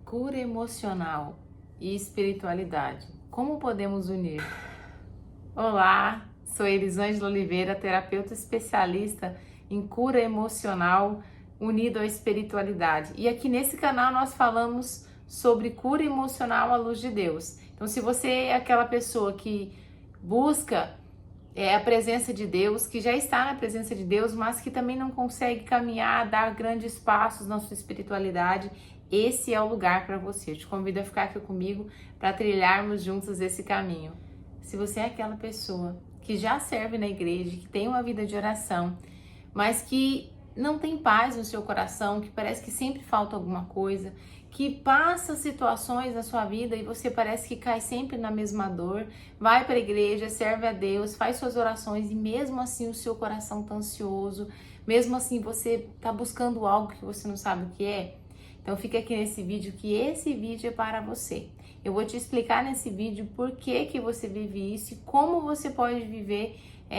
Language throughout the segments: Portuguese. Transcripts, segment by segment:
Cura emocional e espiritualidade. Como podemos unir? Olá, sou Elisângela Oliveira, terapeuta especialista em cura emocional unido à espiritualidade. E aqui nesse canal nós falamos sobre cura emocional à luz de Deus. Então, se você é aquela pessoa que busca a presença de Deus, que já está na presença de Deus, mas que também não consegue caminhar, dar grandes passos na sua espiritualidade, esse é o lugar para você. Eu te convido a ficar aqui comigo para trilharmos juntos esse caminho. Se você é aquela pessoa que já serve na igreja, que tem uma vida de oração, mas que não tem paz no seu coração, que parece que sempre falta alguma coisa, que passa situações na sua vida e você parece que cai sempre na mesma dor, vai para a igreja, serve a Deus, faz suas orações e mesmo assim o seu coração está ansioso, mesmo assim você está buscando algo que você não sabe o que é. Então fica aqui nesse vídeo, que esse vídeo é para você. Eu vou te explicar nesse vídeo por que você vive isso e como você pode viver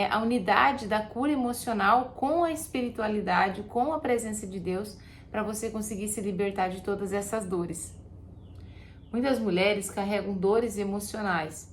a unidade da cura emocional com a espiritualidade, com a presença de Deus, para você conseguir se libertar de todas essas dores. Muitas mulheres carregam dores emocionais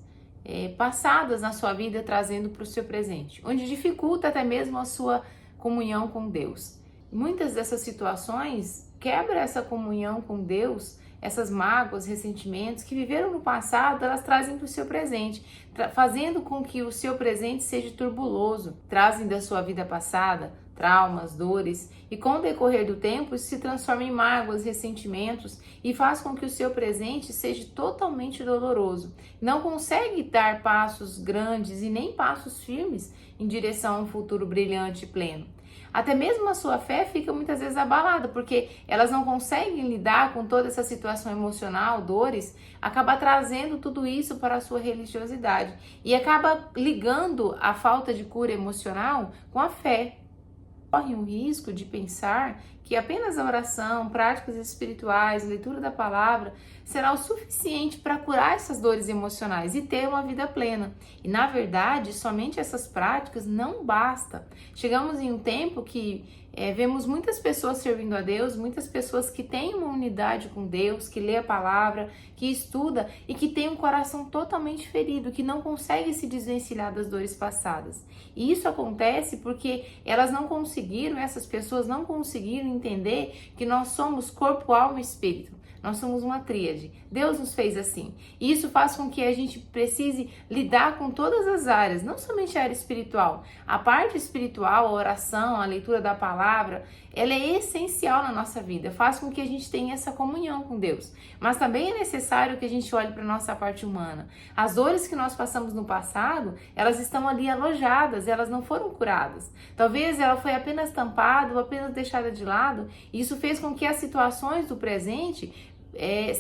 passadas na sua vida, trazendo para o seu presente, onde dificulta até mesmo a sua comunhão com Deus. Muitas dessas situações quebram essa comunhão com Deus, essas mágoas, ressentimentos que viveram no passado, elas trazem para o seu presente, fazendo com que o seu presente seja turbuloso. Trazem da sua vida passada traumas, dores, e com o decorrer do tempo isso se transforma em mágoas, ressentimentos e faz com que o seu presente seja totalmente doloroso. Não consegue dar passos grandes e nem passos firmes em direção a um futuro brilhante e pleno. Até mesmo a sua fé fica muitas vezes abalada, porque elas não conseguem lidar com toda essa situação emocional, dores, acaba trazendo tudo isso para a sua religiosidade e acaba ligando a falta de cura emocional com a fé. Corre um risco de pensar que apenas a oração, práticas espirituais, leitura da palavra será o suficiente para curar essas dores emocionais e ter uma vida plena. E na verdade, somente essas práticas não basta. Chegamos em um tempo que vemos muitas pessoas servindo a Deus, muitas pessoas que têm uma unidade com Deus, que lê a palavra, que estuda e que tem um coração totalmente ferido, que não consegue se desvencilhar das dores passadas. E isso acontece porque essas pessoas não conseguiram entender que nós somos corpo, alma e espírito. Nós somos uma tríade. Deus nos fez assim. E isso faz com que a gente precise lidar com todas as áreas, não somente a área espiritual. A parte espiritual, a oração, a leitura da palavra, ela é essencial na nossa vida. Faz com que a gente tenha essa comunhão com Deus. Mas também é necessário que a gente olhe para a nossa parte humana. As dores que nós passamos no passado, elas estão ali alojadas, elas não foram curadas. Talvez ela foi apenas tampada ou apenas deixada de lado. E isso fez com que as situações do presente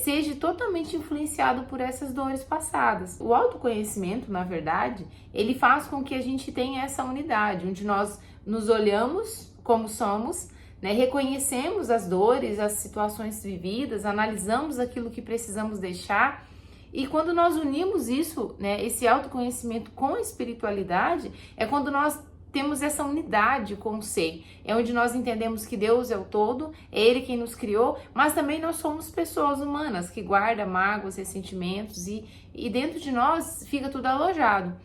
seja totalmente influenciado por essas dores passadas. O autoconhecimento, na verdade, ele faz com que a gente tenha essa unidade, onde nós nos olhamos como somos, reconhecemos as dores, as situações vividas, analisamos aquilo que precisamos deixar. E quando nós unimos isso, esse autoconhecimento com a espiritualidade, é quando nós temos essa unidade com o ser, é onde nós entendemos que Deus é o todo, é Ele quem nos criou, mas também nós somos pessoas humanas que guardam mágoas, ressentimentos e dentro de nós fica tudo alojado.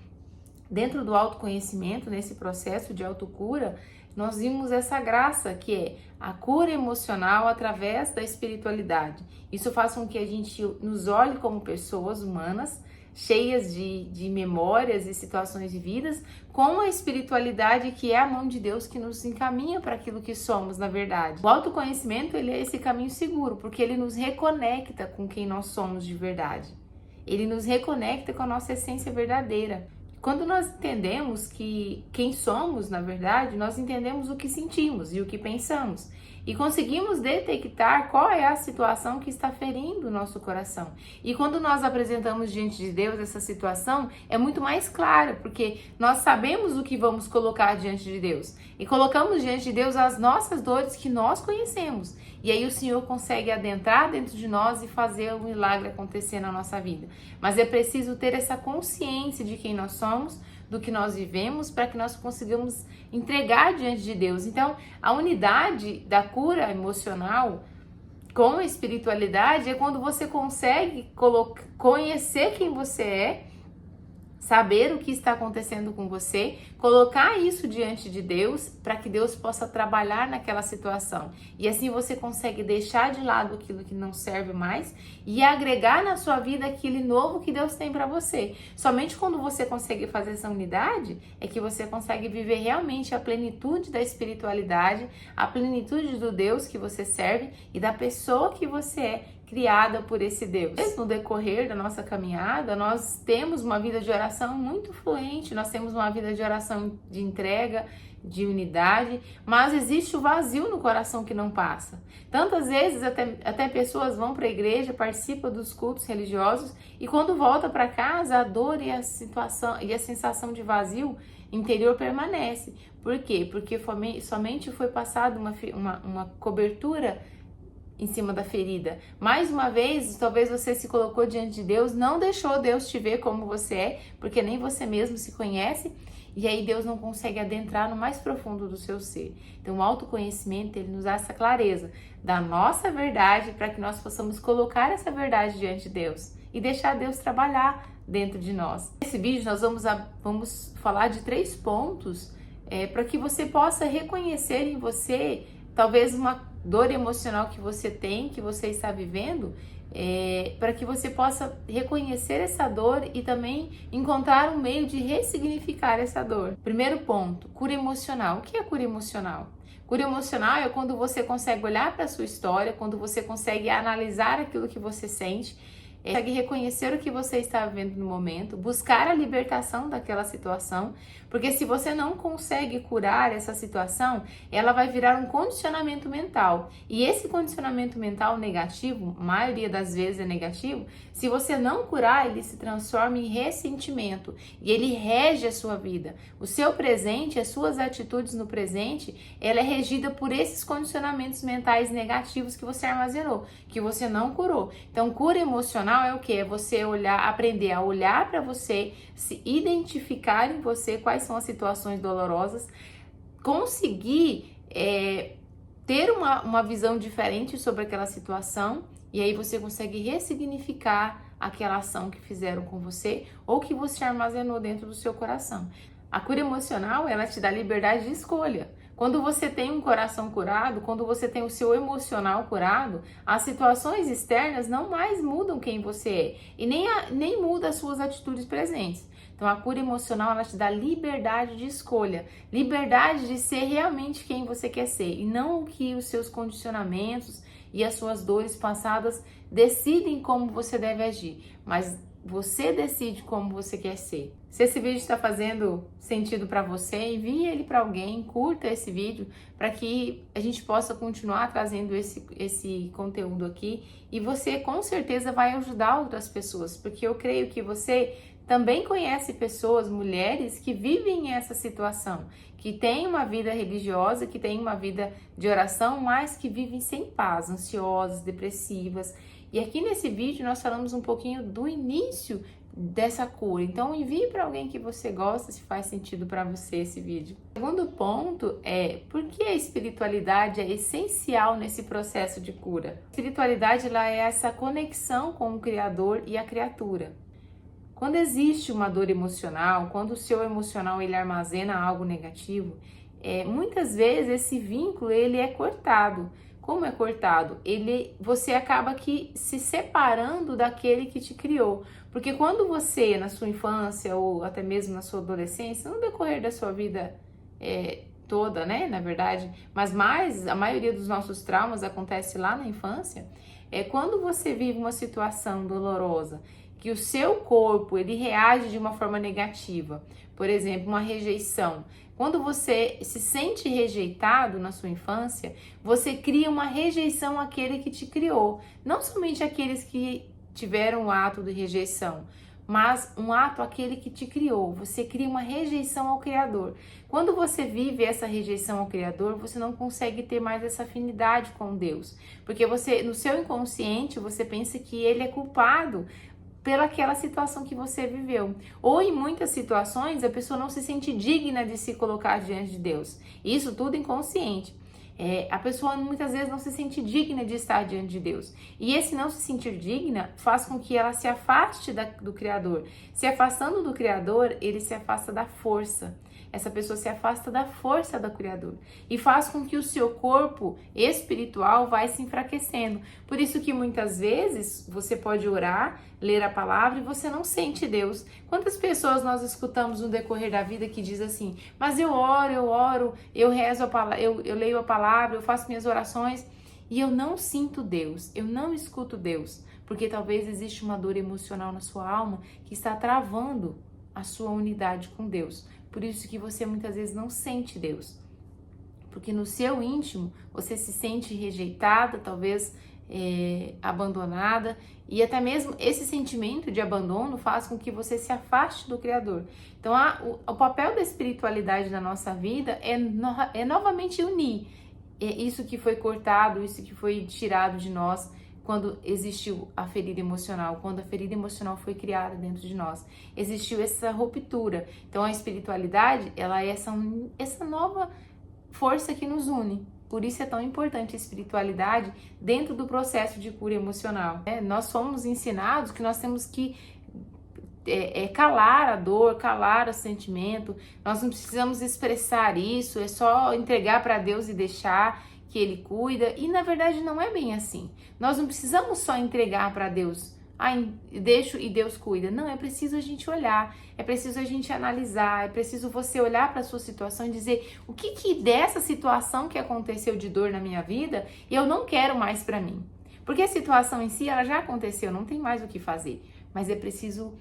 Dentro do autoconhecimento, nesse processo de autocura, nós vimos essa graça que é a cura emocional através da espiritualidade. Isso faz com que a gente nos olhe como pessoas humanas, cheias de memórias e situações vividas, com a espiritualidade que é a mão de Deus que nos encaminha para aquilo que somos na verdade. O autoconhecimento, ele é esse caminho seguro, porque ele nos reconecta com quem nós somos de verdade. Ele nos reconecta com a nossa essência verdadeira. Quando nós entendemos que quem somos, na verdade, nós entendemos o que sentimos e o que pensamos. E conseguimos detectar qual é a situação que está ferindo o nosso coração. E quando nós apresentamos diante de Deus essa situação, é muito mais clara, porque nós sabemos o que vamos colocar diante de Deus. E colocamos diante de Deus as nossas dores que nós conhecemos. E aí o Senhor consegue adentrar dentro de nós e fazer um milagre acontecer na nossa vida. Mas é preciso ter essa consciência de quem nós somos, do que nós vivemos, para que nós consigamos entregar diante de Deus. Então, a unidade da cura emocional com a espiritualidade é quando você consegue conhecer quem você é, saber o que está acontecendo com você, colocar isso diante de Deus para que Deus possa trabalhar naquela situação. E assim você consegue deixar de lado aquilo que não serve mais e agregar na sua vida aquele novo que Deus tem para você. Somente quando você consegue fazer essa unidade é que você consegue viver realmente a plenitude da espiritualidade, a plenitude do Deus que você serve e da pessoa que você é, criada por esse Deus. No decorrer da nossa caminhada, nós temos uma vida de oração muito fluente, nós temos uma vida de oração de entrega, de unidade, mas existe o vazio no coração que não passa. Tantas vezes até pessoas vão para a igreja, participam dos cultos religiosos e quando volta para casa, a dor e a situação e a sensação de vazio interior permanece. Por quê? Porque somente foi passada uma cobertura em cima da ferida. Mais uma vez, talvez você se colocou diante de Deus, não deixou Deus te ver como você é, porque nem você mesmo se conhece, e aí Deus não consegue adentrar no mais profundo do seu ser. Então, o autoconhecimento, ele nos dá essa clareza da nossa verdade, para que nós possamos colocar essa verdade diante de Deus e deixar Deus trabalhar dentro de nós. Nesse vídeo, nós vamos falar de 3 pontos para que você possa reconhecer em você, talvez uma dor emocional que você tem, que você está vivendo, para que você possa reconhecer essa dor e também encontrar um meio de ressignificar essa dor. Primeiro ponto, cura emocional. O que é cura emocional? Cura emocional é quando você consegue olhar para a sua história, quando você consegue analisar aquilo que você sente, consegue reconhecer o que você está vivendo no momento, buscar a libertação daquela situação, porque se você não consegue curar essa situação, ela vai virar um condicionamento mental. E esse condicionamento mental negativo, a maioria das vezes é negativo, se você não curar, ele se transforma em ressentimento e ele rege a sua vida. O seu presente, as suas atitudes no presente, ela é regida por esses condicionamentos mentais negativos que você armazenou, que você não curou. Então, cura emocional é o que? É você aprender a olhar para você, se identificar em você quais são as situações dolorosas, conseguir ter uma visão diferente sobre aquela situação e aí você consegue ressignificar aquela ação que fizeram com você ou que você armazenou dentro do seu coração. A cura emocional, ela te dá liberdade de escolha. Quando você tem um coração curado, quando você tem o seu emocional curado, as situações externas não mais mudam quem você é e nem muda as suas atitudes presentes. Então, a cura emocional, ela te dá liberdade de escolha, liberdade de ser realmente quem você quer ser e não o que os seus condicionamentos e as suas dores passadas decidem como você deve agir, mas você decide como você quer ser. Se esse vídeo está fazendo sentido para você, envie ele para alguém, curta esse vídeo para que a gente possa continuar trazendo esse conteúdo aqui e você com certeza vai ajudar outras pessoas, porque eu creio que você também conhece pessoas, mulheres que vivem essa situação, que têm uma vida religiosa, que têm uma vida de oração, mas que vivem sem paz, ansiosas, depressivas. E aqui nesse vídeo nós falamos um pouquinho do início dessa cura. Então envie para alguém que você gosta, se faz sentido para você esse vídeo. O segundo ponto é por que a espiritualidade é essencial nesse processo de cura. A espiritualidade, ela é essa conexão com o Criador e a criatura. Quando existe uma dor emocional, quando o seu emocional ele armazena algo negativo, muitas vezes esse vínculo ele é cortado. Como é cortado? Você acaba se separando daquele que te criou. Porque quando você, na sua infância ou até mesmo na sua adolescência, no decorrer da sua vida toda, né, na verdade, mas a maioria dos nossos traumas acontece lá na infância, quando você vive uma situação dolorosa, que o seu corpo ele reage de uma forma negativa, por exemplo, uma rejeição. Quando você se sente rejeitado na sua infância, você cria uma rejeição àquele que te criou. Não somente aqueles que tiveram o ato de rejeição, mas um ato àquele que te criou. Você cria uma rejeição ao Criador. Quando você vive essa rejeição ao Criador, você não consegue ter mais essa afinidade com Deus. Porque no seu inconsciente, você pensa que Ele é culpado pelaquela situação que você viveu. Ou em muitas situações, a pessoa não se sente digna de se colocar diante de Deus. Isso tudo inconsciente. A pessoa muitas vezes não se sente digna de estar diante de Deus. E esse não se sentir digna faz com que ela se afaste do Criador. Se afastando do Criador, ele se afasta da força. Essa pessoa se afasta da força do Criador e faz com que o seu corpo espiritual vai se enfraquecendo. Por isso que muitas vezes você pode orar, ler a palavra e você não sente Deus. Quantas pessoas nós escutamos no decorrer da vida que diz assim: mas eu oro, eu rezo a palavra, eu leio a palavra, eu faço minhas orações e eu não sinto Deus, eu não escuto Deus, porque talvez existe uma dor emocional na sua alma que está travando a sua unidade com Deus. Por isso que você muitas vezes não sente Deus. Porque no seu íntimo você se sente rejeitada, talvez abandonada. E até mesmo esse sentimento de abandono faz com que você se afaste do Criador. Então o papel da espiritualidade na nossa vida é novamente unir isso que foi cortado, isso que foi tirado de nós, quando existiu a ferida emocional, quando a ferida emocional foi criada dentro de nós, existiu essa ruptura. Então a espiritualidade, ela é essa nova força que nos une. Por isso é tão importante a espiritualidade dentro do processo de cura emocional. Nós fomos ensinados que nós temos que calar a dor, calar o sentimento, nós não precisamos expressar isso, é só entregar para Deus e deixar que Ele cuida, e na verdade não é bem assim. Nós não precisamos só entregar para Deus, deixo e Deus cuida. Não, é preciso a gente olhar, é preciso a gente analisar, é preciso você olhar para a sua situação e dizer o que dessa situação que aconteceu de dor na minha vida eu não quero mais para mim. Porque a situação em si, ela já aconteceu, não tem mais o que fazer, mas é preciso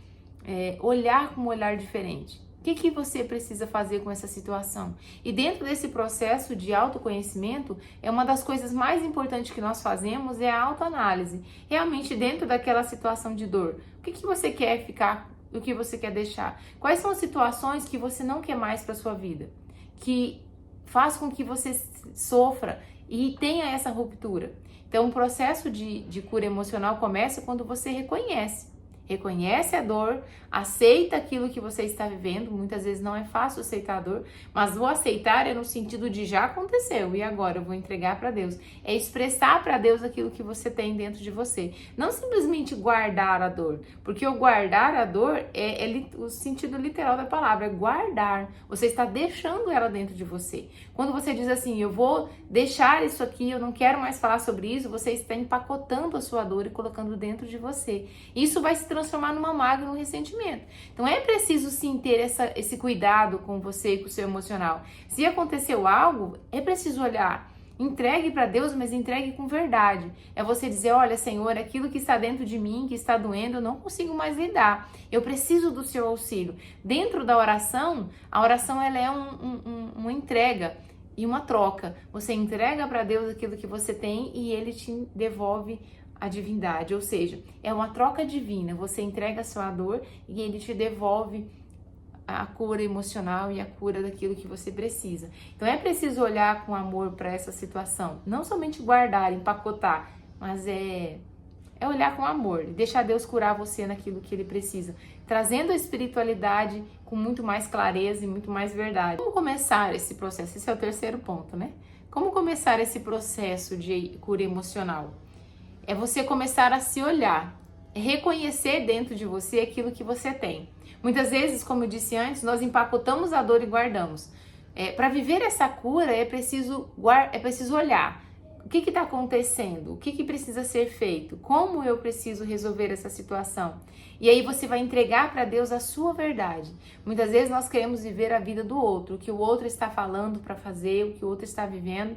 olhar com um olhar diferente. O que você precisa fazer com essa situação? E dentro desse processo de autoconhecimento, uma das coisas mais importantes que nós fazemos é a autoanálise. Realmente dentro daquela situação de dor, o que você quer ficar, o que você quer deixar? Quais são as situações que você não quer mais para sua vida? Que faz com que você sofra e tenha essa ruptura. Então o processo de cura emocional começa quando você reconhece a dor, aceita aquilo que você está vivendo. Muitas vezes não é fácil aceitar a dor, mas o aceitar é no sentido de já aconteceu e agora eu vou entregar para Deus. É expressar para Deus aquilo que você tem dentro de você. Não simplesmente guardar a dor, porque o guardar a dor é o sentido literal da palavra, é guardar. Você está deixando ela dentro de você. Quando você diz assim, eu vou deixar isso aqui, eu não quero mais falar sobre isso, você está empacotando a sua dor e colocando dentro de você. Isso vai se transformar numa mágoa e num ressentimento. Então é preciso sim ter esse cuidado com você e com o seu emocional. Se aconteceu algo, é preciso olhar. Entregue para Deus, mas entregue com verdade. É você dizer, olha, Senhor, aquilo que está dentro de mim, que está doendo, eu não consigo mais lidar. Eu preciso do seu auxílio. Dentro da oração, a oração ela é uma entrega e uma troca. Você entrega para Deus aquilo que você tem e Ele te devolve a divindade, ou seja, é uma troca divina. Você entrega a sua dor e Ele te devolve a cura emocional e a cura daquilo que você precisa. Então é preciso olhar com amor para essa situação, não somente guardar, empacotar, mas é olhar com amor e deixar Deus curar você naquilo que Ele precisa, trazendo a espiritualidade com muito mais clareza e muito mais verdade. Como começar esse processo? Esse é o terceiro ponto, né? Como começar esse processo de cura emocional? É você começar a se olhar, reconhecer dentro de você aquilo que você tem. Muitas vezes, como eu disse antes, nós empacotamos a dor e guardamos. Para viver essa cura é preciso olhar. O que está acontecendo? O que precisa ser feito? Como eu preciso resolver essa situação? E aí você vai entregar para Deus a sua verdade. Muitas vezes nós queremos viver a vida do outro, o que o outro está falando para fazer, o que o outro está vivendo.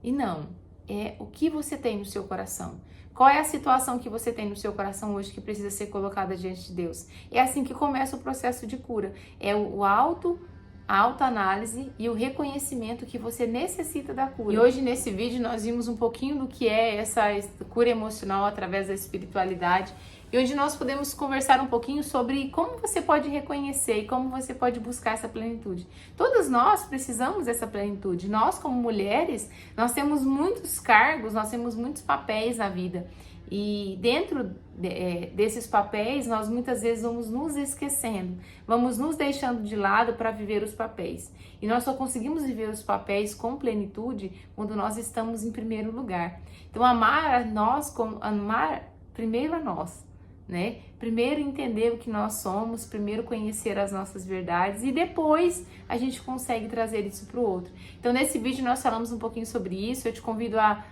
E não, é o que você tem no seu coração. Qual é a situação que você tem no seu coração hoje que precisa ser colocada diante de Deus? É assim que começa o processo de cura. É a autoanálise e o reconhecimento que você necessita da cura. E hoje nesse vídeo nós vimos um pouquinho do que é essa cura emocional através da espiritualidade e onde nós podemos conversar um pouquinho sobre como você pode reconhecer e como você pode buscar essa plenitude. Todas nós precisamos dessa plenitude. Nós, como mulheres, nós temos muitos cargos, nós temos muitos papéis na vida. E dentro desses papéis, nós muitas vezes vamos nos esquecendo, vamos nos deixando de lado para viver os papéis. E nós só conseguimos viver os papéis com plenitude quando nós estamos em primeiro lugar. Então, amar primeiro a nós, né? Primeiro entender o que nós somos, primeiro conhecer as nossas verdades e depois a gente consegue trazer isso para o outro. Então, nesse vídeo nós falamos um pouquinho sobre isso. Eu te convido a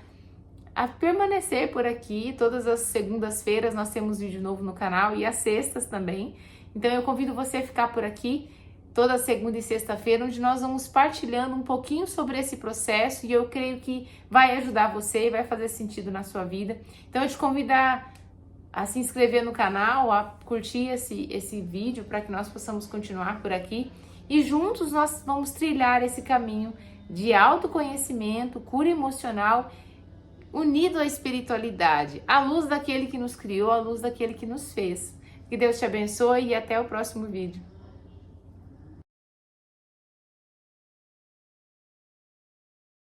permanecer por aqui. Todas as segundas-feiras nós temos vídeo novo no canal e às sextas também. Então eu convido você a ficar por aqui toda segunda e sexta-feira, onde nós vamos partilhando um pouquinho sobre esse processo e eu creio que vai ajudar você e vai fazer sentido na sua vida. Então eu te convido a se inscrever no canal, a curtir esse vídeo para que nós possamos continuar por aqui e juntos nós vamos trilhar esse caminho de autoconhecimento, cura emocional, unido à espiritualidade, à luz daquele que nos criou, à luz daquele que nos fez. Que Deus te abençoe e até o próximo vídeo.